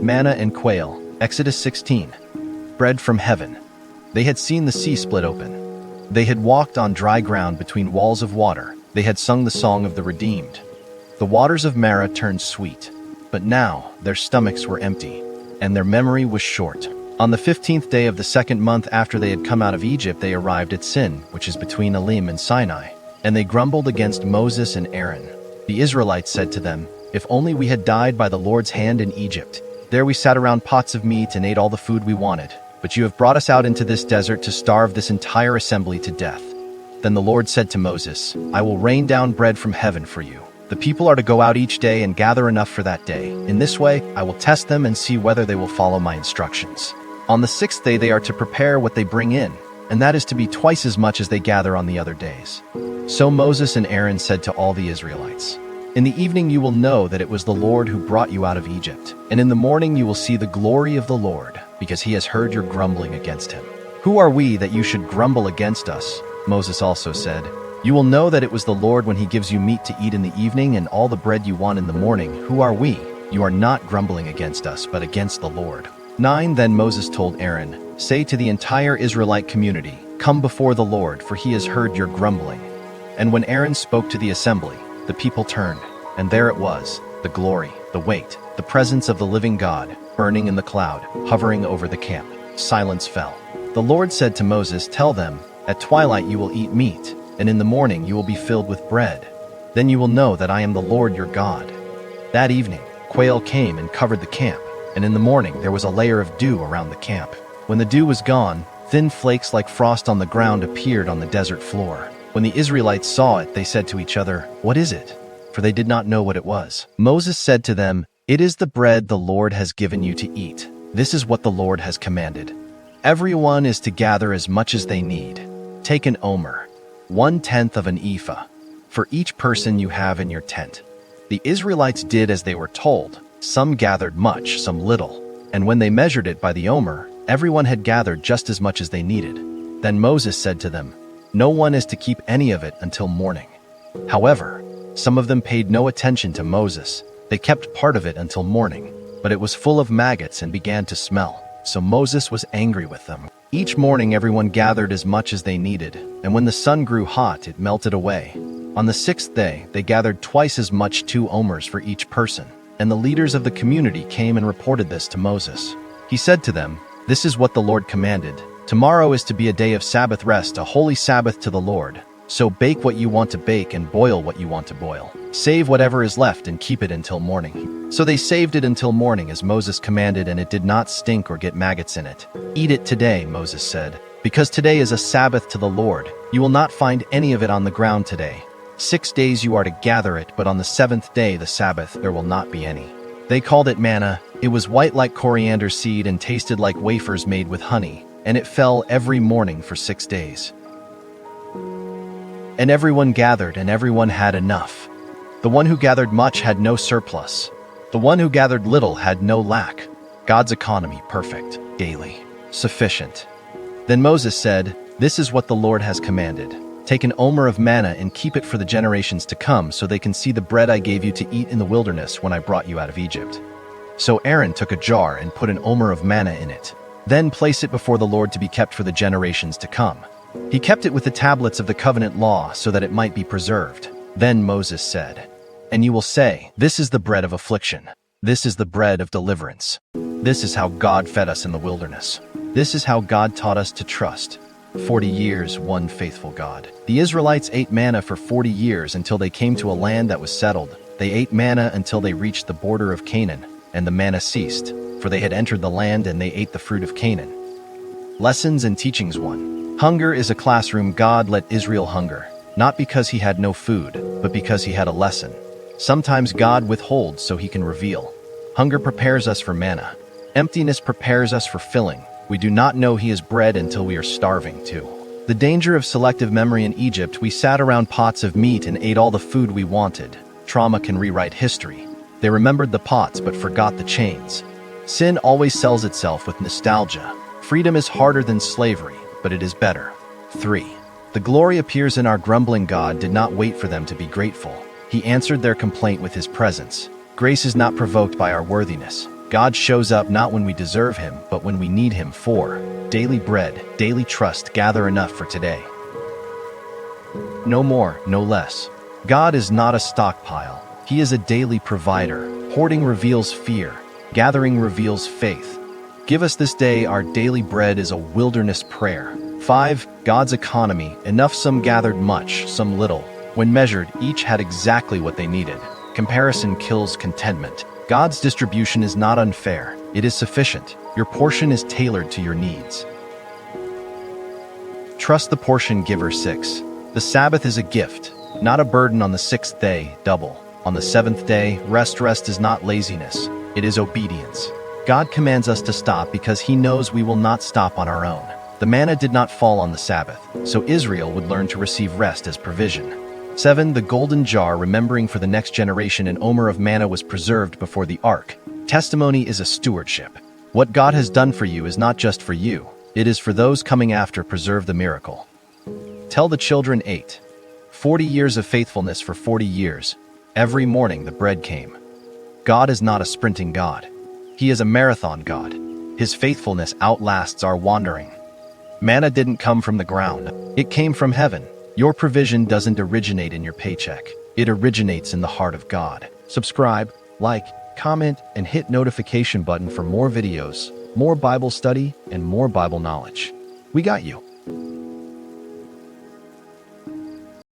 Manna and quail, Exodus 16. Bread from heaven. They had seen the sea split open. They had walked on dry ground between walls of water. They had sung the song of the redeemed. The waters of Marah turned sweet, but now their stomachs were empty, and their memory was short. On the 15th day of the second month after they had come out of Egypt, they arrived at Sin, which is between Elim and Sinai, and they grumbled against Moses and Aaron. The Israelites said to them, "If only we had died by the Lord's hand in Egypt. There we sat around pots of meat and ate all the food we wanted. But you have brought us out into this desert to starve this entire assembly to death." Then the Lord said to Moses, "I will rain down bread from heaven for you. The people are to go out each day and gather enough for that day. In this way, I will test them and see whether they will follow my instructions. On the 6th day they are to prepare what they bring in, and that is to be twice as much as they gather on the other days." So Moses and Aaron said to all the Israelites, "In the evening you will know that it was the Lord who brought you out of Egypt, and in the morning you will see the glory of the Lord, because he has heard your grumbling against him." "Who are we that you should grumble against us?" Moses also said, "You will know that it was the Lord when he gives you meat to eat in the evening and all the bread you want in the morning. Who are we? You are not grumbling against us, but against the Lord." 9 Then Moses told Aaron, "Say to the entire Israelite community, 'Come before the Lord, for he has heard your grumbling.'" And when Aaron spoke to the assembly, the people turned, and there it was, the glory, the weight, the presence of the living God, burning in the cloud, hovering over the camp. Silence fell. The Lord said to Moses, "Tell them, at twilight you will eat meat, and in the morning you will be filled with bread. Then you will know that I am the Lord your God." That evening, quail came and covered the camp, and in the morning there was a layer of dew around the camp. When the dew was gone, thin flakes like frost on the ground appeared on the desert floor. When the Israelites saw it, they said to each other, "What is it?" For they did not know what it was. Moses said to them, "It is the bread the Lord has given you to eat. This is what the Lord has commanded. Everyone is to gather as much as they need. Take an omer, 1/10 of an ephah, for each person you have in your tent." The Israelites did as they were told. Some gathered much, some little. And when they measured it by the omer, everyone had gathered just as much as they needed. Then Moses said to them, "No one is to keep any of it until morning." However, some of them paid no attention to Moses. They kept part of it until morning, but it was full of maggots and began to smell. So Moses was angry with them. Each morning everyone gathered as much as they needed, and when the sun grew hot, it melted away. On the 6th day, they gathered twice as much, 2 omers for each person. And the leaders of the community came and reported this to Moses. He said to them, "This is what the Lord commanded. Tomorrow is to be a day of Sabbath rest, a holy Sabbath to the Lord. So bake what you want to bake and boil what you want to boil. Save whatever is left and keep it until morning." So they saved it until morning as Moses commanded, and it did not stink or get maggots in it. "Eat it today," Moses said, "because today is a Sabbath to the Lord. You will not find any of it on the ground today. 6 days you are to gather it, but on the 7th day, the Sabbath, there will not be any." They called it manna. It was white like coriander seed and tasted like wafers made with honey, and it fell every morning for 6 days. And everyone gathered, and everyone had enough. The one who gathered much had no surplus. The one who gathered little had no lack. God's economy perfect, daily, sufficient. Then Moses said, "This is what the Lord has commanded. Take an omer of manna and keep it for the generations to come, so they can see the bread I gave you to eat in the wilderness when I brought you out of Egypt." So Aaron took a jar and put an omer of manna in it. Then place it before the Lord to be kept for the generations to come. He kept it with the tablets of the covenant law so that it might be preserved. Then Moses said, "And you will say, 'This is the bread of affliction. This is the bread of deliverance. This is how God fed us in the wilderness. This is how God taught us to trust. 40 years, one faithful God." The Israelites ate manna for 40 years until they came to a land that was settled. They ate manna until they reached the border of Canaan, and the manna ceased, for they had entered the land and they ate the fruit of Canaan. Lessons and Teachings 1. Hunger is a classroom. God let Israel hunger, not because he had no food, but because he had a lesson. Sometimes God withholds so he can reveal. Hunger prepares us for manna. Emptiness prepares us for filling. We do not know he is bread until we are starving too. The danger of selective memory in Egypt: we sat around pots of meat and ate all the food we wanted. Trauma can rewrite history. They remembered the pots but forgot the chains. Sin always sells itself with nostalgia. Freedom is harder than slavery, but it is better. 3. The glory appears in our grumbling. God did not wait for them to be grateful. He answered their complaint with his presence. Grace is not provoked by our worthiness. God shows up not when we deserve him, but when we need him. 4. Daily bread, daily trust. Gather enough for today. No more, no less. God is not a stockpile. He is a daily provider. Hoarding reveals fear. Gathering reveals faith. Give us this day our daily bread is a wilderness prayer. 5. God's economy. Enough. Some gathered much, some little. When measured, each had exactly what they needed. Comparison kills contentment. God's distribution is not unfair. It is sufficient. Your portion is tailored to your needs. Trust the portion giver. 6. The Sabbath is a gift, not a burden. On the 6th day, double. On the 7th day, rest. Rest is not laziness. It is obedience. God commands us to stop because he knows we will not stop on our own. The manna did not fall on the Sabbath, so Israel would learn to receive rest as provision. 7. The golden jar, remembering for the next generation. An omer of manna was preserved before the ark. Testimony is a stewardship. What God has done for you is not just for you. It is for those coming after. Preserve the miracle. Tell the children. 8. 40 years of faithfulness. For 40 years, every morning the bread came. God is not a sprinting God. He is a marathon God. His faithfulness outlasts our wandering. Manna didn't come from the ground. It came from heaven. Your provision doesn't originate in your paycheck. It originates in the heart of God. Subscribe, like, comment, and hit notification button for more videos, more Bible study, and more Bible knowledge. We got you.